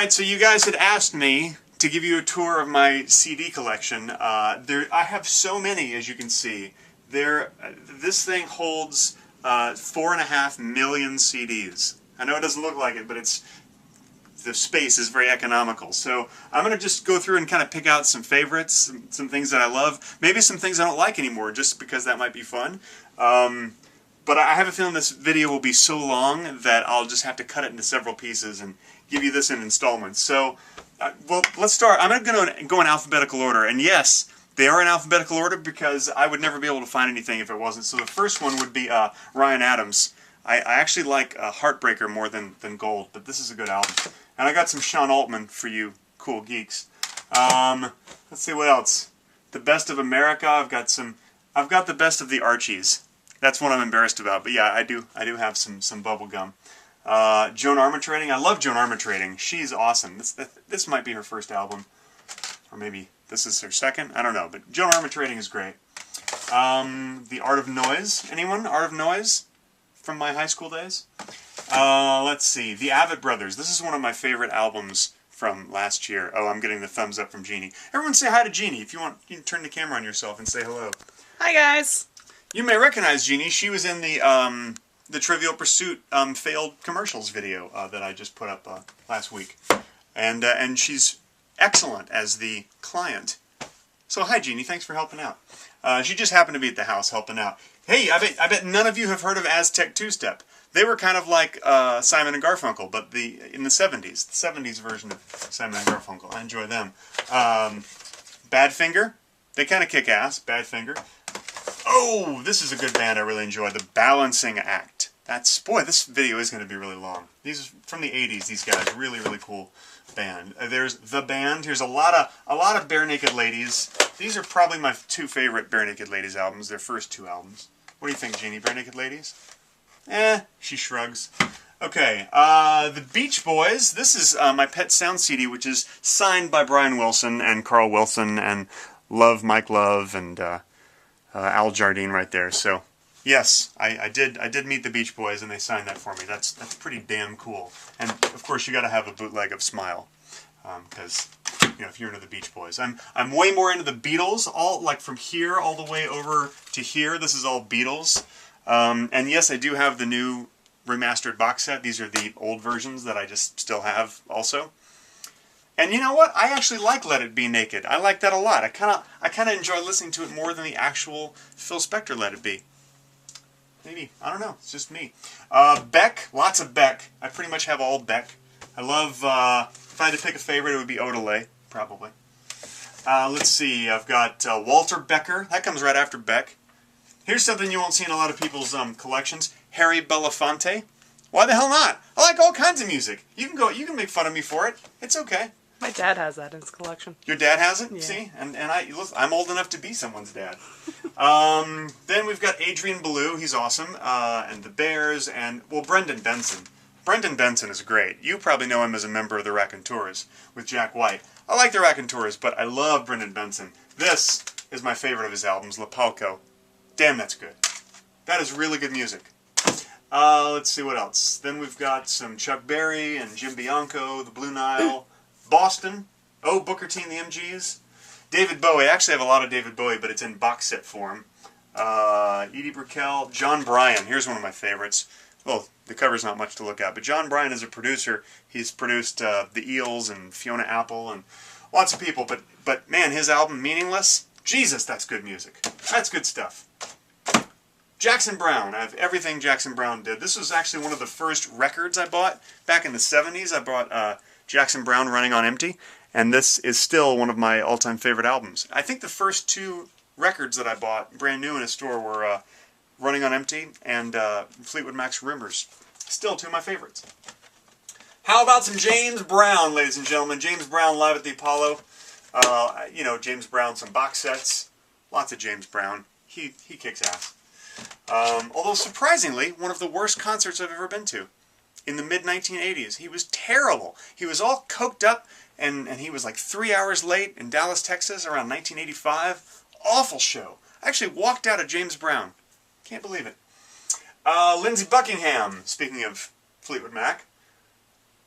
Alright, so you guys had asked me to give you a tour of my CD collection. I have so many, as you can see. This thing holds 4.5 million CDs. I know it doesn't look like it, but the space is very economical. So I'm going to just go through and kind of pick out some favorites, some things that I love, maybe some things I don't like anymore, just because that might be fun. But I have a feeling this video will be so long that I'll just have to cut it into several pieces and give you this in installments. So, well, let's start. I'm going to go in alphabetical order. And yes, they are in alphabetical order because I would never be able to find anything if it wasn't. So the first one would be Ryan Adams. I actually like Heartbreaker more than Gold, but this is a good album. And I got some Sean Altman for you cool geeks. Let's see what else. The Best of America. I've got the Best of the Archies. That's one I'm embarrassed about, but yeah, I do have some bubble gum. Joan Armatrading. I love Joan Armatrading. She's awesome. This might be her first album, or maybe this is her second. I don't know, but Joan Armatrading is great. The Art of Noise. Anyone? Art of Noise from my high school days. Let's see. The Avett Brothers. This is one of my favorite albums from last year. Oh, I'm getting the thumbs up from Jeannie. Everyone say hi to Jeannie. If you want, you can turn the camera on yourself and say hello. Hi, guys. You may recognize Jeannie. She was in the Trivial Pursuit failed commercials video that I just put up last week, and she's excellent as the client. So hi, Jeannie. Thanks for helping out. She just happened to be at the house helping out. Hey, I bet none of you have heard of Aztec Two-Step. They were kind of like Simon and Garfunkel, but in the 70s, the 70s version of Simon and Garfunkel. I enjoy them. Badfinger. They kind of kick ass. Badfinger. Oh, this is a good band I really enjoy. The Balancing Act. Boy, this video is going to be really long. These are from the 80s, these guys. Really, really cool band. There's The Band. Here's a lot of Bare Naked Ladies. These are probably my two favorite Bare Naked Ladies albums, their first two albums. What do you think, Jeannie? Bare Naked Ladies? She shrugs. Okay, The Beach Boys. This is my Pet Sound CD, which is signed by Brian Wilson and Carl Wilson and Mike Love, and Al Jardine right there. So yes, I did meet the Beach Boys, and they signed that for me. That's pretty damn cool. And of course, you got to have a bootleg of Smile, because if you're into the Beach Boys, I'm way more into the Beatles. All like from here all the way over to here. This is all Beatles. And yes, I do have the new remastered box set. These are the old versions that I just still have also. And you know what? I actually like Let It Be Naked. I like that a lot. I kind of enjoy listening to it more than the actual Phil Spector Let It Be. Maybe. I don't know. It's just me. Beck. Lots of Beck. I pretty much have all Beck. I love, if I had to pick a favorite, it would be Odelay, probably. Let's see. I've got Walter Becker. That comes right after Beck. Here's something you won't see in a lot of people's collections. Harry Belafonte. Why the hell not? I like all kinds of music. You can make fun of me for it. It's okay. My dad has that in his collection. Your dad has it? Yeah. See? And I'm old enough to be someone's dad. Then we've got Adrian Belew. He's awesome. And the Bears. And, well, Brendan Benson. Brendan Benson is great. You probably know him as a member of the Raconteurs with Jack White. I like the Raconteurs, but I love Brendan Benson. This is my favorite of his albums, La Palco. Damn, that's good. That is really good music. Let's see what else. Then we've got some Chuck Berry and Jim Bianco, the Blue Nile, Boston, Booker T and the MGs, David Bowie. I actually have a lot of David Bowie, but it's in box set form. Edie Brickell, John Bryan. Here's one of my favorites. Well, the cover's not much to look at, but John Bryan is a producer. He's produced the Eels and Fiona Apple and lots of people. But man, his album Meaningless, Jesus, that's good music. That's good stuff. Jackson Browne. I have everything Jackson Browne did. This was actually one of the first records I bought back in the 70s. I bought Jackson Browne Running on Empty, and this is still one of my all-time favorite albums. I think the first two records that I bought brand new in a store were Running on Empty and Fleetwood Mac's Rumors. Still two of my favorites. How about some James Brown, ladies and gentlemen? James Brown live at the Apollo. James Brown, some box sets. Lots of James Brown. He kicks ass. Although surprisingly, one of the worst concerts I've ever been to. In the mid-1980s. He was terrible. He was all coked up, and he was like 3 hours late in Dallas, Texas, around 1985. Awful show. I actually walked out of James Brown. Can't believe it. Lindsey Buckingham, speaking of Fleetwood Mac.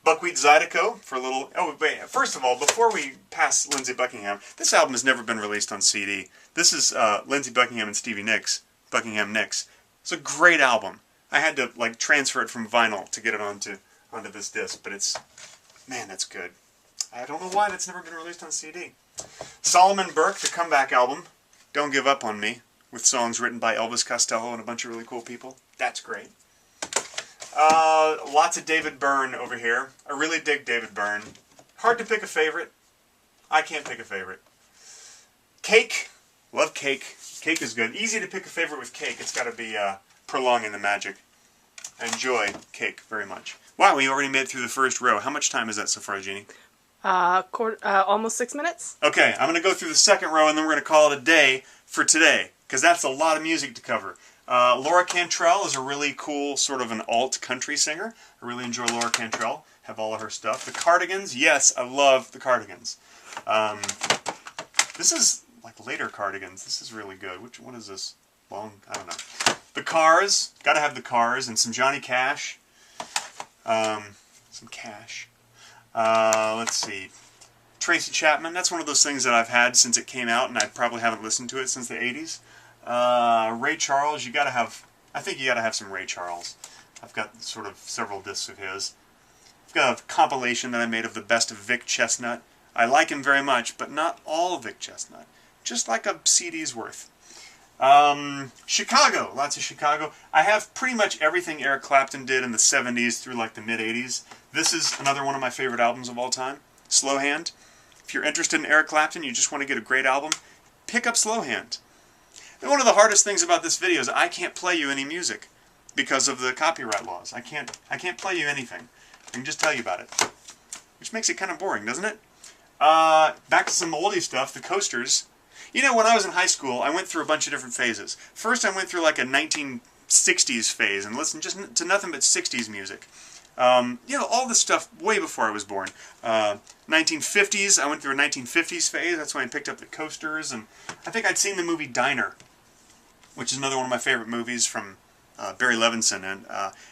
Buckwheat Zydeco for a little... Oh, wait, first of all, before we pass Lindsey Buckingham, this album has never been released on CD. This is Lindsey Buckingham and Stevie Nicks, Buckingham Nicks. It's a great album. I had to like transfer it from vinyl to get it onto this disc, but it's... Man, that's good. I don't know why that's never been released on CD. Solomon Burke, the comeback album, Don't Give Up on Me, with songs written by Elvis Costello and a bunch of really cool people. That's great. Lots of David Byrne over here. I really dig David Byrne. Hard to pick a favorite. I can't pick a favorite. Cake. Love Cake. Cake is good. Easy to pick a favorite with Cake. It's got to be Prolonging the Magic. I enjoy Cake very much. Wow, we already made it through the first row. How much time is that so far, Jeannie? Almost 6 minutes. Okay, I'm going to go through the second row and then we're going to call it a day for today, because that's a lot of music to cover. Laura Cantrell is a really cool sort of an alt country singer. I really enjoy Laura Cantrell. Have all of her stuff. The Cardigans, yes, I love the Cardigans. This is like later Cardigans. This is really good. What is this? Long? I don't know. The Cars, got to have the Cars, and some Johnny Cash. Some Cash. Let's see. Tracy Chapman, that's one of those things that I've had since it came out, and I probably haven't listened to it since the 80s. Ray Charles, I think you gotta have some Ray Charles. I've got sort of several discs of his. I've got a compilation that I made of the best of Vic Chestnut. I like him very much, but not all Vic Chestnut. Just like a CD's worth. Chicago, lots of Chicago. I have pretty much everything Eric Clapton did in the 70s through like the mid-80s. This is another one of my favorite albums of all time, Slow Hand. If you're interested in Eric Clapton, you just want to get a great album, pick up Slow Hand. And one of the hardest things about this video is I can't play you any music because of the copyright laws. I can't play you anything. I can just tell you about it, which makes it kind of boring, doesn't it? Back to some oldie stuff, the Coasters. You know, when I was in high school, I went through a bunch of different phases. First, I went through like a 1960s phase and listened just to nothing but 60s music. You know, all this stuff way before I was born. 1950s, I went through a 1950s phase. That's when I picked up the Coasters, and I think I'd seen the movie Diner, which is another one of my favorite movies from Barry Levinson,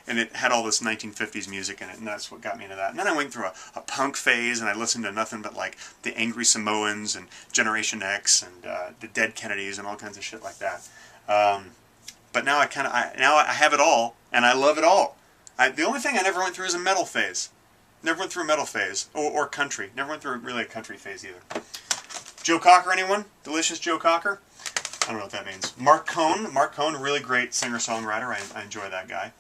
and it had all this 1950s music in it, and that's what got me into that. And then I went through a punk phase, and I listened to nothing but like the Angry Samoans and Generation X and the Dead Kennedys and all kinds of shit like that. But now I have it all, and I love it all. The only thing I never went through is a metal phase. Never went through a metal phase, or country. Never went through really a country phase either. Joe Cocker, anyone? Delicious Joe Cocker? I don't know what that means. Mark Cohn, really great singer-songwriter. I enjoy that guy.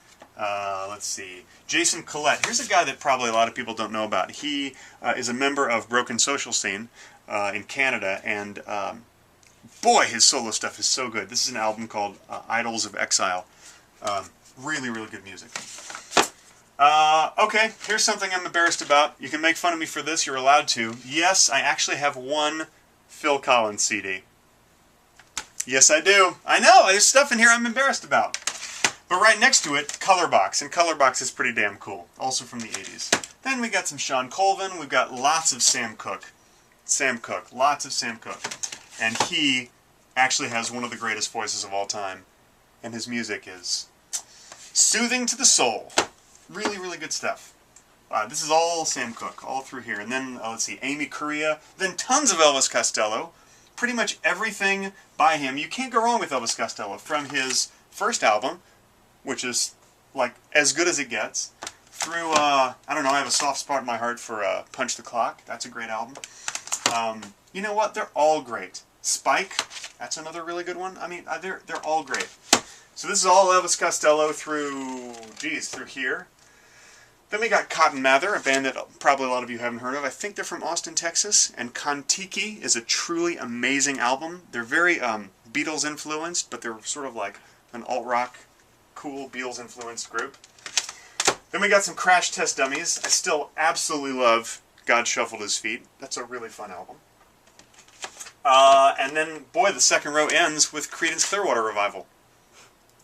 Let's see. Jason Collette. Here's a guy that probably a lot of people don't know about. He is a member of Broken Social Scene in Canada, and boy, his solo stuff is so good. This is an album called Idols of Exile. Really, really good music. Okay, here's something I'm embarrassed about. You can make fun of me for this, you're allowed to. Yes, I actually have one Phil Collins CD. Yes, I do. I know, there's stuff in here I'm embarrassed about. But right next to it, Color Box, and Color Box is pretty damn cool, also from the 80s. Then we got some Sean Colvin, we've got lots of Sam Cooke. Lots of Sam Cooke. And he actually has one of the greatest voices of all time, and his music is soothing to the soul. Really, really good stuff. This is all Sam Cooke, all through here. And then, let's see, Amy Correa. Then tons of Elvis Costello. Pretty much everything by him. You can't go wrong with Elvis Costello. From his first album, which is, like, as good as it gets, through, I don't know, I have a soft spot in my heart for Punch the Clock. That's a great album. You know what? They're all great. Spike, that's another really good one. I mean, they're all great. So this is all Elvis Costello through here. Then we got Cotton Mather, a band that probably a lot of you haven't heard of. I think they're from Austin, Texas. And Kon-Tiki is a truly amazing album. They're very Beatles influenced, but they're sort of like an alt-rock, cool Beatles influenced group. Then we got some Crash Test Dummies. I still absolutely love God Shuffled His Feet. That's a really fun album. And then, boy, the second row ends with Creedence Clearwater Revival.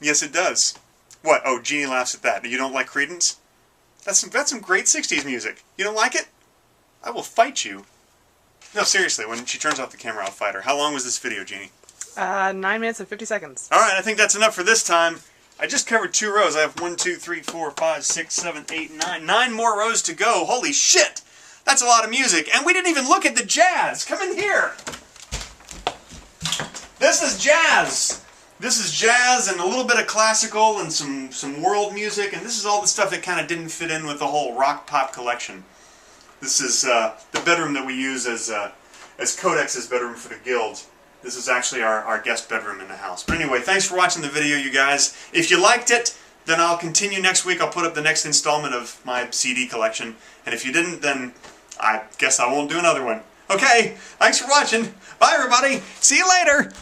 Yes, it does. What? Oh, Jeannie laughs at that. You don't like Creedence? That's some great 60s music. You don't like it? I will fight you. No, seriously, when she turns off the camera, I'll fight her. How long was this video, Jeannie? 9 minutes and 50 seconds. Alright, I think that's enough for this time. I just covered 2 rows. I have 1, 2, 3, 4, 5, 6, 7, 8, 9. 9 more rows to go. Holy shit! That's a lot of music. And we didn't even look at the jazz. Come in here. This is jazz. This is jazz and a little bit of classical and some world music. And this is all the stuff that kind of didn't fit in with the whole rock pop collection. This is the bedroom that we use as Codex's bedroom for the guild. This is actually our guest bedroom in the house. But anyway, thanks for watching the video, you guys. If you liked it, then I'll continue next week. I'll put up the next installment of my CD collection. And if you didn't, then I guess I won't do another one. Okay, thanks for watching. Bye, everybody. See you later.